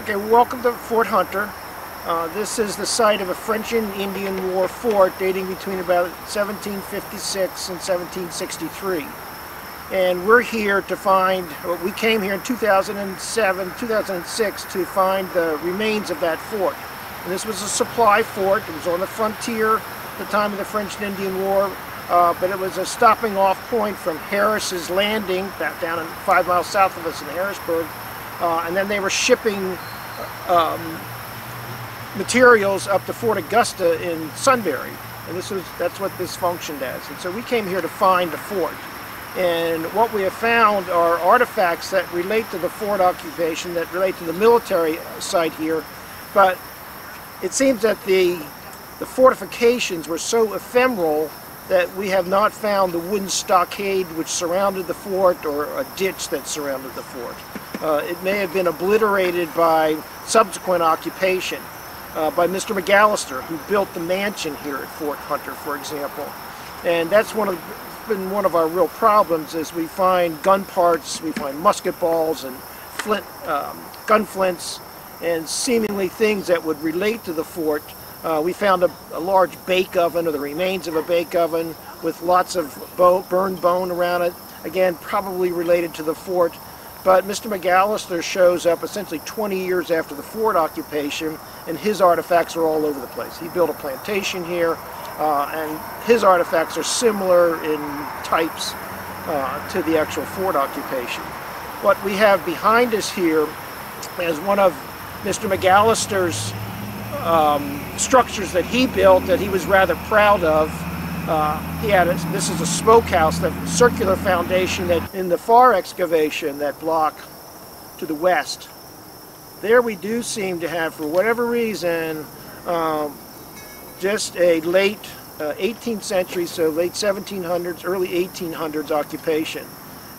Okay, welcome to Fort Hunter. This is the site of a French and Indian War fort dating between about 1756 and 1763. And we're here to find, we came here in 2006 to find the remains of that fort. And this was a supply fort. It was on the frontier at the time of the French and Indian War, but it was a stopping off point from Harris's Landing, down 5 miles south of us in Harrisburg. And then they were shipping materials up to Fort Augusta in Sunbury, and that's what this functioned as. And so we came here to find the fort, and what we have found are artifacts that relate to the fort occupation, that relate to the military site here, but it seems that the fortifications were so ephemeral that we have not found the wooden stockade which surrounded the fort or a ditch that surrounded the fort. It may have been obliterated by subsequent occupation, by Mr. McAllister, who built the mansion here at Fort Hunter, for example. And that's been one of our real problems, is we find gun parts, we find musket balls and gun flints, and seemingly things that would relate to the fort. We found a large bake oven, or the remains of a bake oven, with lots of burned bone around it, again probably related to the fort. But Mr. McAllister shows up essentially 20 years after the fort occupation, and his artifacts are all over the place. He built a plantation here, and his artifacts are similar in types to the actual fort occupation. What we have behind us here is one of Mr. McAllister's structures that he built that he was rather proud of. This is a smokehouse, that circular foundation that in the far excavation, that block to the west, there we do seem to have, for whatever reason, just a late 18th century, so late 1700s, early 1800s occupation.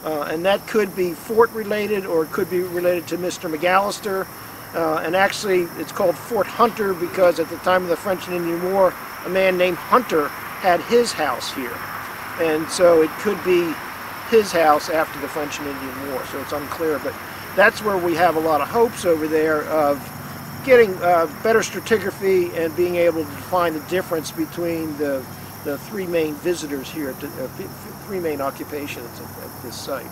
And that could be fort related, or it could be related to Mr. McAllister. And actually it's called Fort Hunter because at the time of the French and Indian War, a man named Hunter had his house here, and so it could be his house after the French and Indian War, so it's unclear. But that's where we have a lot of hopes over there of getting better stratigraphy and being able to find the difference between the three main visitors here, three main occupations at this site.